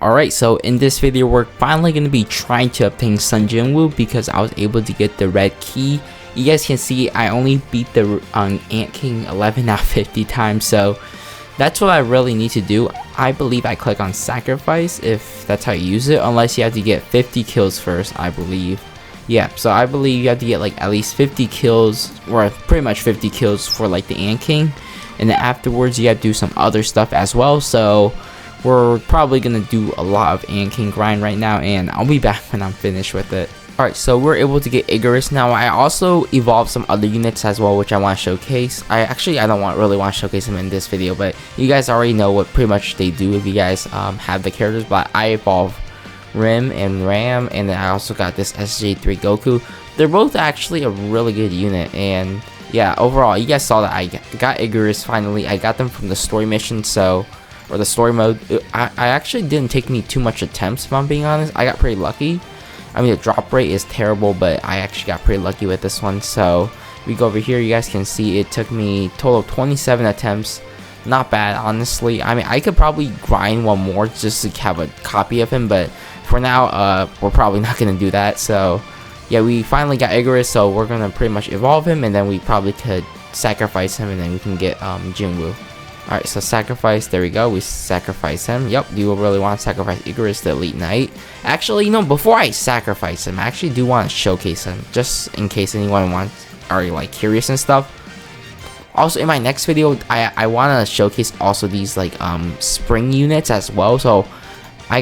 Alright, so in this video we're finally going to be trying to obtain Sun Jinwoo because I was able to get the red key. You guys can see I only beat the Ant King 11 out of 50 times, so that's what I really need to do. I believe I click on sacrifice if that's how you use it, unless you have to get 50 kills first, I believe. Yeah, so I believe you have to get like at least 50 kills, or pretty much 50 kills for like the Ant King, and then afterwards you have to do some other stuff as well. So we're probably gonna do a lot of Ant King grind right now, and I'll be back when I'm finished with it. Alright, so we're able to get Icarus now. I also evolved some other units as well, which I want to showcase. I don't really want to showcase them in this video, but you guys already know what pretty much they do if you guys have the characters. But I evolved Rim and Ram, and then I also got this SJ3 Goku. They're both actually a really good unit, and yeah, overall, you guys saw that I got Icarus finally. I got them from the story mission, or the story mode. I actually didn't take me too much attempts, if I'm being honest. I got pretty lucky. I mean, the drop rate is terrible, but I actually got pretty lucky with this one. So we go over here, you guys can see it took me total of 27 attempts. Not bad, honestly. I mean, I could probably grind one more just to have a copy of him, but for now, we're probably not gonna do that. So yeah, we finally got Icarus, so we're gonna pretty much evolve him, and then we probably could sacrifice him, and then we can get Jinwoo. Alright, so sacrifice, there we go, we sacrifice him. Yep, do you really want to sacrifice Icarus, the Elite Knight? Actually, you know, before I sacrifice him, I actually do want to showcase him, just in case anyone are like curious and stuff. Also, in my next video, I want to showcase also these like spring units as well. So I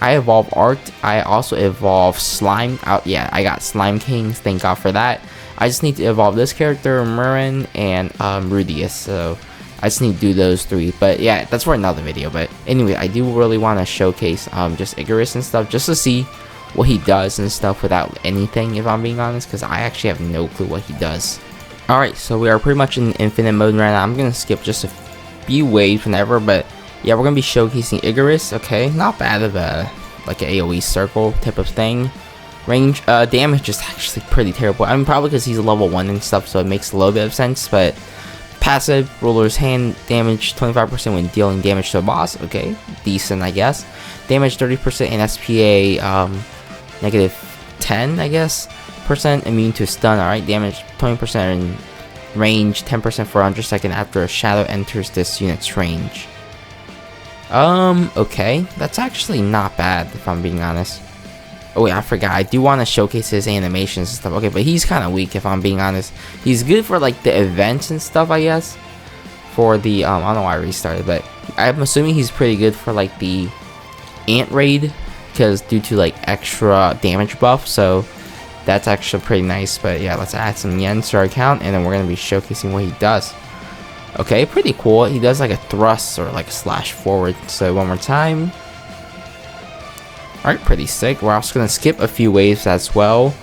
evolved Arc, I also evolved Slime. Yeah, I got Slime Kings, thank God for that. I just need to evolve this character, Murin, and Rudius, so I just need to do those three. But yeah, that's for another video. But anyway, I do really want to showcase just Icarus and stuff, just to see what he does and stuff without anything, if I'm being honest, because I actually have no clue what he does. Alright, so we are pretty much in infinite mode right now. I'm gonna skip just a few waves whenever, but yeah, we're gonna be showcasing Icarus. Okay, not bad of a like an AoE circle type of thing. Range damage is actually pretty terrible. I mean, probably because he's a level 1 and stuff, so it makes a little bit of sense. But passive, Ruler's Hand, damage 25% when dealing damage to a boss. Okay, decent, I guess. Damage 30% in SPA, negative 10, I guess, percent immune to stun. Alright, damage 20% in range, 10% for 100 seconds after a shadow enters this unit's range. Okay, that's actually not bad, if I'm being honest. Oh wait, I forgot, I do want to showcase his animations and stuff. Okay, but he's kind of weak, if I'm being honest. He's good for like the events and stuff, I guess. For the I don't know why I restarted, but I'm assuming he's pretty good for like the Ant Raid, because due to like extra damage buff. So that's actually pretty nice. But yeah, let's add some yen to our account, and then we're gonna be showcasing what he does. Okay, pretty cool. He does like a thrust or like a slash forward. So one more time. Alright, pretty sick. We're also gonna skip a few waves as well.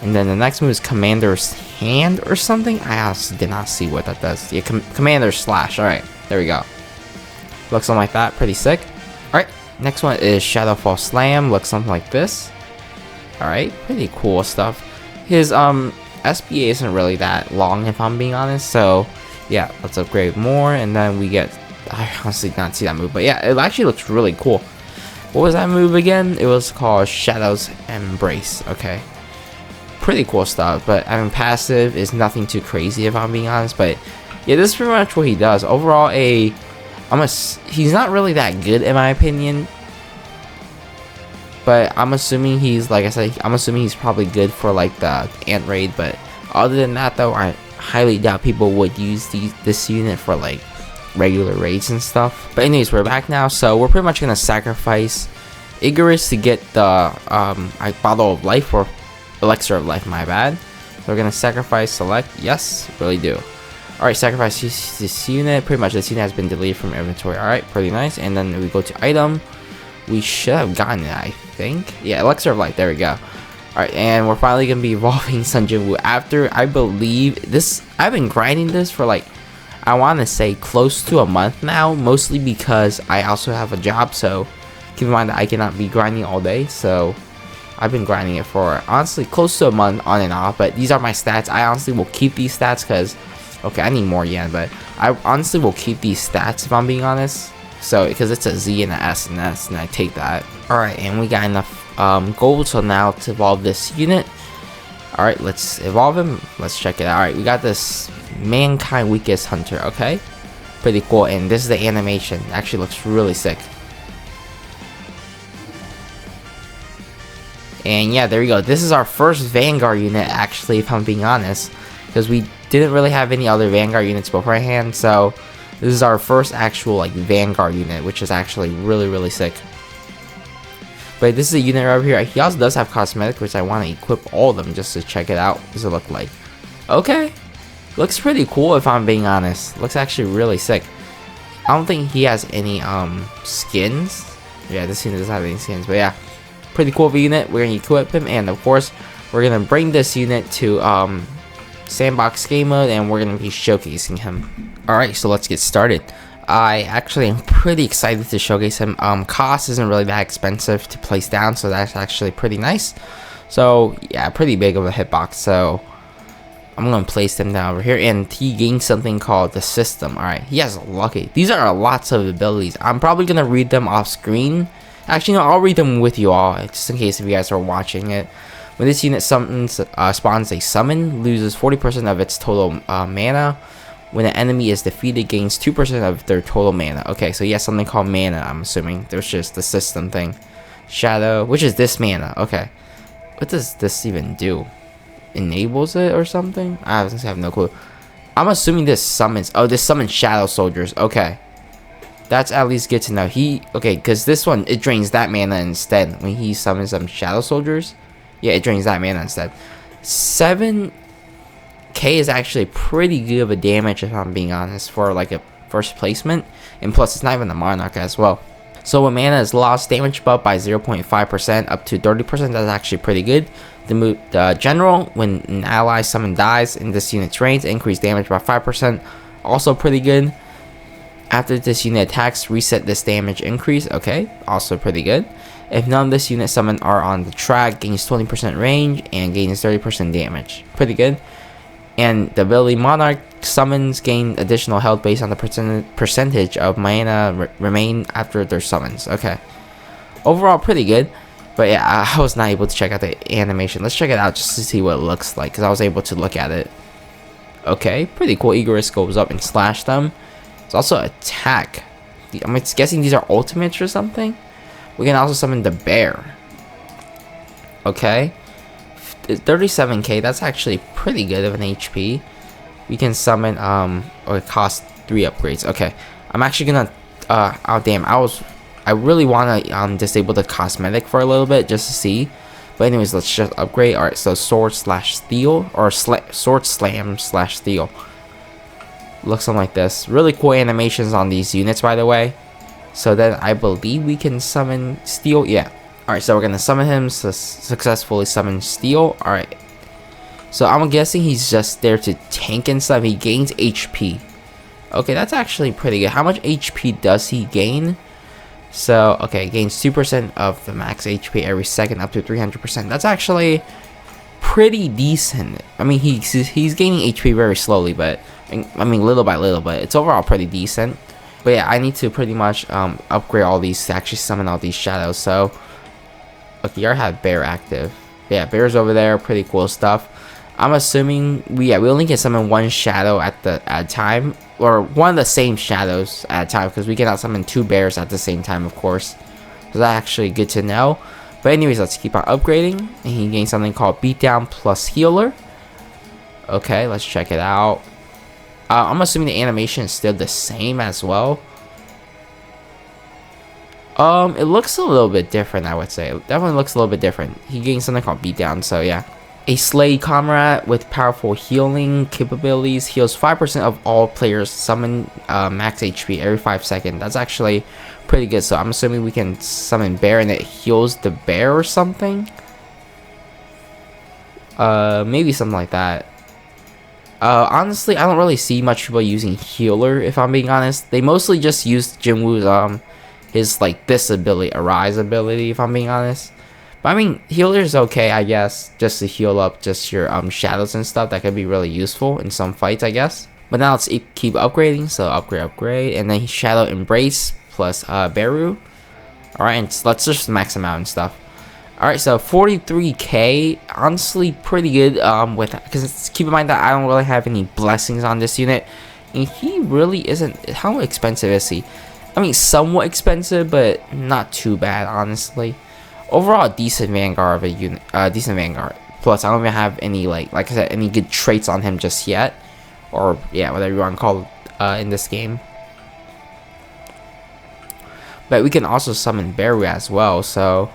And then the next move is Commander's Hand or something. I honestly did not see what that does. Yeah, Commander Slash. Alright, there we go. Looks something like that. Pretty sick. Alright, next one is Shadowfall Slam. Looks something like this. Alright, pretty cool stuff. His SPA isn't really that long, if I'm being honest. So yeah, let's upgrade more, and then we get, I honestly did not see that move, but yeah, it actually looks really cool. What was that move again? It was called Shadow's Embrace. Okay, pretty cool stuff. But I mean, passive is nothing too crazy, if I'm being honest. But yeah, this is pretty much what he does. Overall, he's not really that good in my opinion. But I'm assuming he's, like I said, I'm assuming he's probably good for like the Ant Raid. But other than that, though, I highly doubt people would use this unit for like regular raids and stuff. But anyways, we're back now, so we're pretty much gonna sacrifice Icarus to get the bottle of life, or elixir of life, my bad. So we're gonna sacrifice, select, yes, really do. Alright, sacrifice this unit. Pretty much this unit has been deleted from inventory. Alright, pretty nice. And then we go to item. We should have gotten it, I think. Yeah, elixir of life, there we go. Alright, and we're finally gonna be evolving Sun Jinwoo after, I believe this, I've been grinding this for like, I want to say close to a month now, mostly because I also have a job. So keep in mind that I cannot be grinding all day, so I've been grinding it for honestly close to a month on and off. But these are my stats. I honestly will keep these stats because, okay, I need more yen, but I honestly will keep these stats, if I'm being honest. So because it's a Z and a S and S, and I take that. Alright, and we got enough gold, so now to evolve this unit. Alright, let's evolve him. Let's check it out. Alright, we got this Mankind Weakest Hunter, okay? Pretty cool, and this is the animation. It actually looks really sick. And yeah, there we go. This is our first Vanguard unit, actually, if I'm being honest. Because we didn't really have any other Vanguard units beforehand, so this is our first actual like Vanguard unit, which is actually really sick. But this is a unit over here. He also does have cosmetic, which I want to equip all of them just to check it out. What does it look like? Okay, looks pretty cool if I'm being honest. Looks actually really sick. I don't think he has any skins. Yeah, this unit doesn't have any skins, but yeah, pretty cool unit. We're gonna equip him, and of course we're gonna bring this unit to sandbox game mode, and we're gonna be showcasing him. Alright, so let's get started. I actually am pretty excited to showcase him. Cost isn't really that expensive to place down, so that's actually pretty nice. So yeah, pretty big of a hitbox, so I'm gonna place him down over here, and he gains something called the system. Alright, he has lucky. These are lots of abilities. I'm probably gonna read them off screen. Actually, no, I'll read them with you all, just in case if you guys are watching it. When this unit spawns a summon, loses 40% of its total mana. When an enemy is defeated, gains 2% of their total mana. Okay, so he has something called mana, I'm assuming. There's just the system thing. Shadow, which is this mana. Okay. What does this even do? Enables it or something? I have no clue. I'm assuming this summons... Oh, this summons shadow soldiers. Okay. That's at least good to know. Okay, because this one, it drains that mana instead. When he summons some shadow soldiers. Yeah, it drains that mana instead. 7k is actually pretty good of a damage, if I'm being honest, for like a first placement. And plus, it's not even the Monarch as well. So when mana is lost, damage buff by 0.5% up to 30%. That's actually pretty good. The General, when an ally summon dies in this unit's range, increase damage by 5%. Also pretty good. After this unit attacks, reset this damage increase. Okay, also pretty good. If none of this unit summon are on the track, gains 20% range and gains 30% damage. Pretty good. And the ability Monarch summons gain additional health based on the percentage of mana remain after their summons. Okay. Overall, pretty good. But yeah, I was not able to check out the animation. Let's check it out just to see what it looks like, because I was able to look at it. Okay, pretty cool. Egoist goes up and slash them. It's also attack. I'm guessing these are ultimates or something. We can also summon the bear. Okay. 37k, that's actually pretty good of an HP. We can summon or it costs 3 upgrades. Okay. I'm actually gonna oh damn, I really wanna disable the cosmetic for a little bit just to see. But anyways, let's just upgrade. Alright, so sword slash steel, or sword slam slash steel. Looks something like this. Really cool animations on these units, by the way. So then I believe we can summon steel. Yeah. Alright, so we're gonna summon him. Successfully summon steel. Alright. So I'm guessing he's just there to tank and stuff. He gains HP. Okay, that's actually pretty good. How much HP does he gain? So, okay, gains 2% of the max HP every second up to 300%. That's actually pretty decent. I mean, he's gaining HP very slowly, but I mean little by little, but it's overall pretty decent. But yeah, I need to pretty much upgrade all these to actually summon all these shadows. So okay, you already have bear active. Yeah, bear's over there. Pretty cool stuff. I'm assuming we only can summon one shadow at a time, or one of the same shadows at a time, because we cannot summon 2 bears at the same time, of course. So that's actually good to know. But anyways, let's keep on upgrading. And he gains something called Beatdown plus Healer. Okay, let's check it out. I'm assuming the animation is still the same as well. It looks a little bit different, I would say. It definitely looks a little bit different. He gains something called Beatdown, so yeah. A Slay Comrade with powerful healing capabilities heals 5% of all players summon max HP every 5 seconds. That's actually pretty good. So I'm assuming we can summon bear and it heals the bear or something. Maybe something like that. Honestly, I don't really see much people using healer, if I'm being honest. They mostly just use Jinwoo's his like this ability, Arise ability, if I'm being honest. But I mean, healer is okay, I guess, just to heal up just your shadows and stuff. That could be really useful in some fights, I guess. But now let's keep upgrading. So upgrade, and then Shadow Embrace plus Beru. Alright, and let's just max them out and stuff. Alright, so 43k, honestly pretty good, because keep in mind that I don't really have any blessings on this unit, and he really isn't. How expensive is he? I mean, somewhat expensive, but not too bad, honestly. Overall, decent Vanguard of a unit, decent Vanguard. Plus, I don't even have any, like I said, any good traits on him just yet, or yeah, whatever you want to call it, in this game. But we can also summon Beru as well, so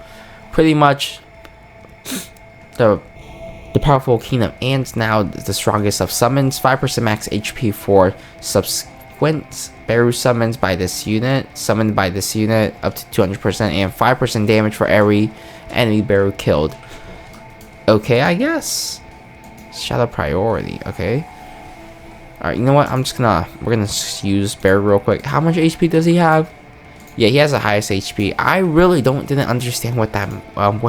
pretty much the powerful King of Ants now the strongest of summons. 5% max HP for subsequent Beru summons by this unit, summoned by this unit up to 200%, and 5% damage for every enemy Beru killed. Okay, I guess. Shadow priority, okay. Alright, you know what? We're gonna use Beru real quick. How much HP does he have? Yeah, he has the highest HP. I really didn't understand what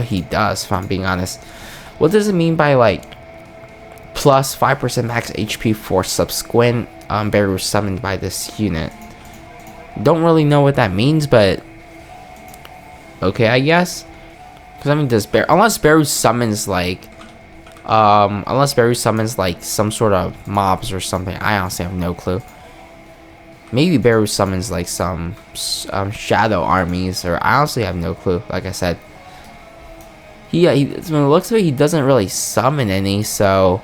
he does, if I'm being honest. What does it mean by like plus 5% max HP for subsequent Beru summoned by this unit? Don't really know what that means, but okay, I guess. Because I mean, unless Beru summons like some sort of mobs or something, I honestly have no clue. Maybe Beru summons like some shadow armies, or I honestly have no clue. Like I said, when it looks like he doesn't really summon any, so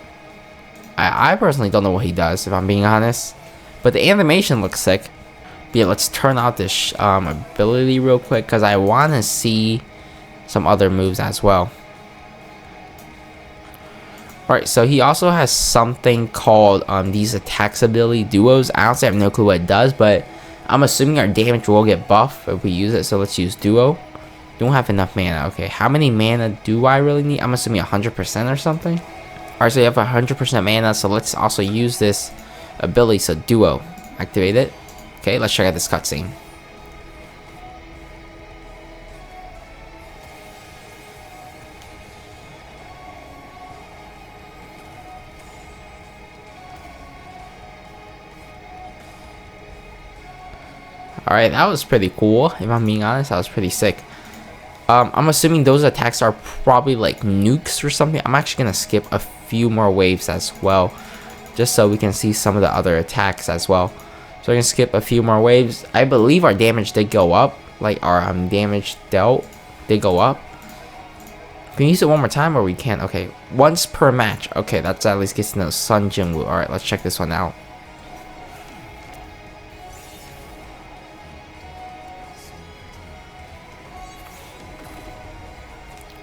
I personally don't know what he does, if I'm being honest. But the animation looks sick. But yeah, let's turn out this ability real quick, because I want to see some other moves as well. Alright, so he also has something called these attacks ability duos. I honestly have no clue what it does, but I'm assuming our damage will get buffed if we use it, so let's use duo. Don't have enough mana. Okay, how many mana do I really need? I'm assuming 100% or something. Alright, so you have 100% mana, so let's also use this ability. So duo, activate it. Okay, let's check out this cutscene. Alright, that was pretty cool. If I'm being honest, that was pretty sick. I'm assuming those attacks are probably like nukes or something. I'm actually going to skip a few more waves as well, just so we can see some of the other attacks as well. So we're going to skip a few more waves. I believe our damage did go up. Like our damage dealt did go up. Can we use it one more time, or we can't? Okay, once per match. Okay, that's at least gets to know Sun Jinwoo. Alright, let's check this one out.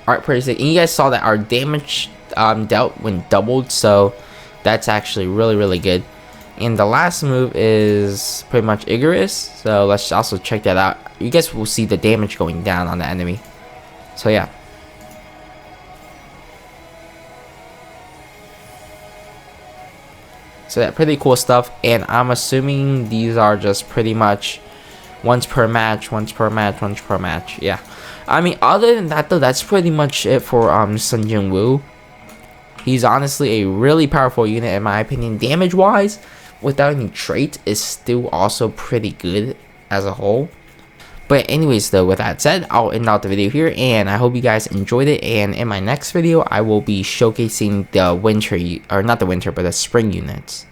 Alright, pretty sick. And you guys saw that our damage dealt when doubled, so that's actually really good. And the last move is pretty much Icarus, so let's also check that out. You guys will see the damage going down on the enemy. So yeah. So yeah, pretty cool stuff. And I'm assuming these are just pretty much once per match. Yeah. I mean, other than that though, that's pretty much it for Sun Jinwoo. He's honestly a really powerful unit in my opinion. Damage wise, without any trait, is still also pretty good as a whole. But anyways though, with that said, I'll end out the video here, and I hope you guys enjoyed it. And in my next video, I will be showcasing the winter, or not the winter, but the spring units.